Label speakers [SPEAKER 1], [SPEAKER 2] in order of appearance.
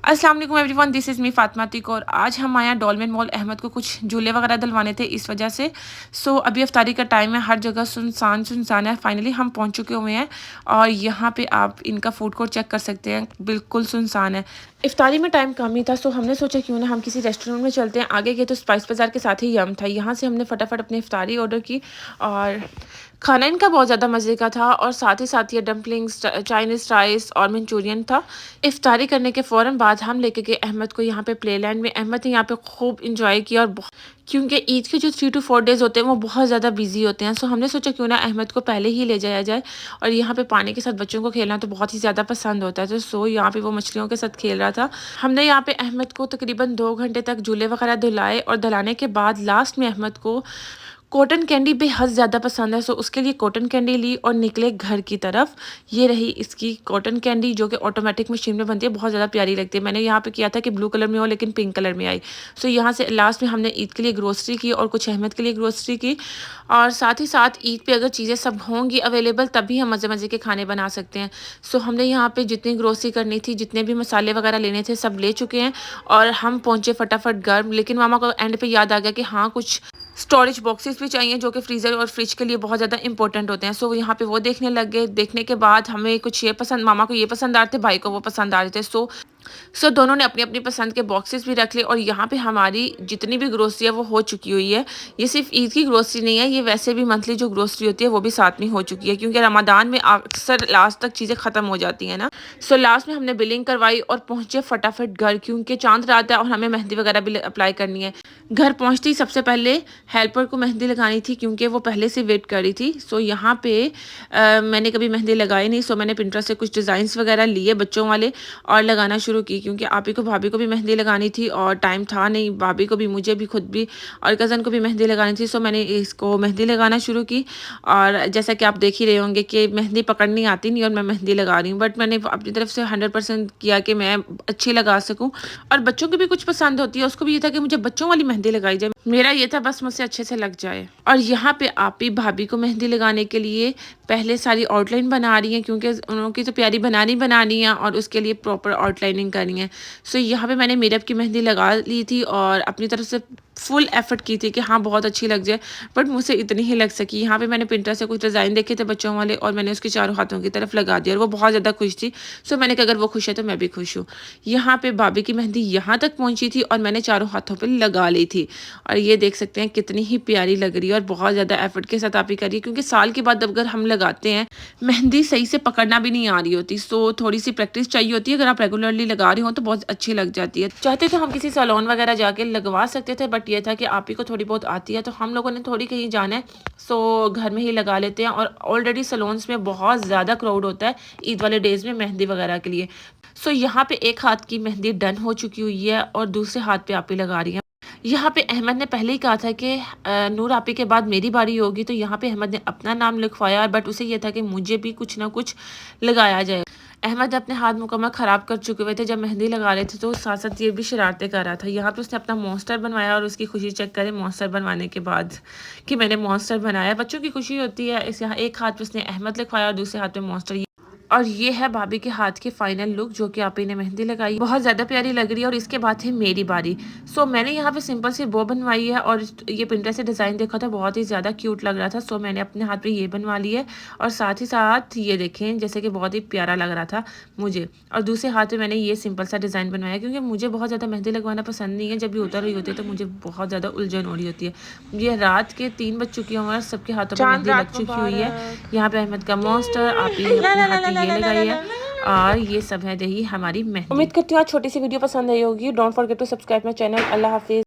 [SPEAKER 1] अस्सलाम वालेकुम everyone, this is me Fatima Atiq और आज हम आए हैं डॉलमेन मॉल। अहमद को कुछ झूले वगैरह दिलवाने थे, इस वजह से। अभी इफ्तारी का टाइम है, हर जगह सुनसान सुनसान है। फाइनली हम पहुंच चुके हुए हैं और यहाँ पे आप इनका फूड कोर्ट चेक कर सकते हैं, बिल्कुल सुनसान है। इफ्तारी में टाइम कम ही था, हमने सोचा क्यों ना हम किसी रेस्टोरेंट में चलते हैं। आगे गए तो स्पाइस बाज़ार के साथ ही यम था, यहाँ से हमने फटाफट अपनी इफ्तारी ऑर्डर की और खाना इनका बहुत ज़्यादा मज़े का था। और साथ ही ये डम्पलिंग्स, चाइनीज़ राइस और मंचूरियन था। इफ्तारी करने के फ़ौरन बाद हम लेके गए अहमद को यहाँ पे प्लेलैंड में। अहमद ने यहाँ पे खूब इंजॉय किया और क्योंकि ईद के जो 3 to 4 डेज़ होते हैं वो बहुत ज़्यादा बिजी होते हैं। हमने सोचा क्यों ना अहमद को पहले ही ले जाया जाए। और यहाँ पे पानी के साथ बच्चों को खेलना तो बहुत ही ज़्यादा पसंद होता है, तो यहाँ पे वो मछलियों के साथ खेल रहा था। हमने यहाँ पे अहमद को तकरीबन 2 घंटे तक झूले वगैरह दिलाए और दिलाने के बाद लास्ट में अहमद को कॉटन कैंडी बेहद ज़्यादा पसंद है, उसके लिए कॉटन कैंडी ली और निकले घर की तरफ। ये रही इसकी कॉटन कैंडी, जो कि ऑटोमेटिक मशीन में बनती है, बहुत ज़्यादा प्यारी लगती है। मैंने यहाँ पे किया था कि ब्लू कलर में हो, लेकिन पिंक कलर में आई। यहाँ से लास्ट में हमने ईद के लिए ग्रोसरी की और कुछ अहमद के लिए ग्रोसरी की। और साथ ही साथ ईद पे अगर चीज़ें सब होंगी अवेलेबल तभी हम मज़े मज़े के खाने बना सकते हैं। हमने यहाँ पे जितनी ग्रोसरी करनी थी, जितने भी मसाले वगैरह लेने थे, सब ले चुके हैं और हम पहुँचे फटाफट घर। लेकिन मामा को एंड पे याद आ गया कि हाँ, कुछ स्टोरेज बॉक्सेस भी चाहिए जो कि फ्रीज़र और फ्रिज के लिए बहुत ज़्यादा इंपॉर्टेंट होते हैं। यहाँ पे वो देखने लग गए। देखने के बाद हमें कुछ ये पसंद, मामा को ये पसंद आ रहे थे, भाई को वो पसंद आ रहे थे। दोनों ने अपनी अपनी पसंद के बॉक्सेस भी रख लिए और यहाँ पे हमारी जितनी भी ग्रोसरी है वो हो चुकी हुई है। ये सिर्फ ईद की ग्रोसरी नहीं है, ये वैसे भी मंथली जो ग्रोसरी होती है वो भी साथ में हो चुकी है, क्योंकि रमज़ान में अक्सर लास्ट तक चीज़ें ख़त्म हो जाती हैं ना। लास्ट में हमने बिलिंग करवाई और पहुँचे फटाफट घर, क्योंकि चांद रात है और हमें मेहंदी वगैरह भी अप्लाई करनी है। घर पहुँचते ही सबसे पहले हेल्पर को मेहंदी लगानी थी, क्योंकि वो पहले से वेट कर रही थी। यहाँ पे मैंने कभी मेहंदी लगाई नहीं, मैंने पिंटरेस्ट से कुछ डिज़ाइंस वगैरह लिए बच्चों वाले और लगाना शुरू की, क्योंकि आपी को भाभी को भी मेहंदी लगानी थी और टाइम था नहीं, भाभी को भी, मुझे भी, खुद भी और कज़न को भी मेहंदी लगानी थी। मैंने इसको मेहंदी लगाना शुरू की। और जैसा कि आप देख ही रहे होंगे कि मेहंदी पकड़नी आती नहीं और मैं मेहंदी लगा रही हूँ, बट मैंने अपनी तरफ से 100% किया कि मैं अच्छी लगा सकूँ। और बच्चों की भी कुछ पसंद होती है, उसको भी ये था कि मुझे बच्चों वाली मेहंदी लगाई जाए। मेरा ये था बस मुझसे अच्छे से लग जाए। और यहाँ पे आपी भाभी को मेहंदी लगाने के लिए पहले सारी आउटलाइन बना रही हैं, क्योंकि उनकी तो प्यारी बनानी है और उसके लिए प्रॉपर आउटलाइनिंग करनी है। यहाँ पे मैंने मेकअप की मेहंदी लगा ली थी और अपनी तरफ से फुल एफर्ट की थी कि हाँ बहुत अच्छी लग जाए, बट मुझसे इतनी ही लग सकी। यहाँ पे मैंने पिंटरेस्ट से कुछ डिज़ाइन देखे थे बच्चों वाले और मैंने उसके चारों हाथों की तरफ लगा दिया और वो बहुत ज़्यादा खुश थी। मैंने कहा अगर वो खुश है तो मैं भी खुश हूँ। यहाँ पे भाभी की मेहंदी यहाँ तक पहुँची थी और मैंने चारों हाथों पर लगा ली थी और ये देख सकते हैं कितनी ही प्यारी लग रही है और बहुत ज़्यादा एफर्ट के साथ आप ही करिए, क्योंकि साल के बाद अगर हम लगाते हैं मेहंदी सही से पकड़ना भी नहीं आ रही होती, थोड़ी सी प्रैक्टिस चाहिए होती है। अगर आप रेगुलरली लगा रही हो तो बहुत अच्छी लग जाती है। चाहते तो हम किसी सैलून वगैरह जाके लगवा सकते थे, बट ये था कि आप ही को थोड़ी बहुत आती है तो हम लोगों ने थोड़ी कहीं जाना है, घर में ही लगा लेते हैं। और ऑलरेडी सैलून्स में बहुत ज़्यादा क्राउड होता है ईद वाले डेज में मेहंदी वगैरह के लिए। यहाँ पे एक हाथ की मेहंदी डन हो चुकी हुई है और दूसरे हाथ पे आप ही लगा रही है। यहाँ पे अहमद ने पहले ही कहा था कि नूर आपी के बाद मेरी बारी होगी, तो यहाँ पे अहमद ने अपना नाम लिखवाया, बट उसे ये था कि मुझे भी कुछ ना कुछ लगाया जाए। अहमद अपने हाथ मुकम्मल ख़राब कर चुके हुए थे जब मेहंदी लगा रहे थे, तो साथ साथ ये भी शरारतें कर रहा था। यहाँ पे उसने अपना मॉन्स्टर बनवाया और उसकी खुशी चेक करें मॉन्स्टर बनवाने के बाद कि मैंने मॉन्स्टर बनाया। बच्चों की खुशी होती है। यहाँ एक हाथ पे उसने अहमद लिखवाया और दूसरे हाथ में मॉन्स्टर। और ये है भाभी के हाथ की फाइनल लुक, जो कि आप ही ने मेहंदी लगाई, बहुत ज़्यादा प्यारी लग रही है। और इसके बाद है मेरी बारी। मैंने यहाँ पे सिंपल सी बो बनवाई है और ये पिंटरेस्ट से डिज़ाइन देखा था, बहुत ही ज़्यादा क्यूट लग रहा था। मैंने अपने हाथ पे ये बनवा ली है और साथ ही साथ ये देखें जैसे कि बहुत ही प्यारा लग रहा था मुझे। और दूसरे हाथ पे मैंने ये सिंपल सा डिज़ाइन बनवाया, क्योंकि मुझे बहुत ज़्यादा मेहंदी लगवाना पसंद नहीं है। जब भी उतर रही होती है तो मुझे बहुत ज़्यादा उलझन हो रही होती है। ये रात के 3 बज चुकी हूँ और सबके हाथों पर मेहंदी लग चुकी हुई है। यहाँ पे अहमद का मॉन्स्टर, आप ही ने अपने हाथ में ये लगाई है और ये सब है दही हमारी मेहंदी। उम्मीद करती हूँ आज छोटी सी वीडियो पसंद आई होगी। Don't forget to subscribe my channel. अल्लाह हाफिज़।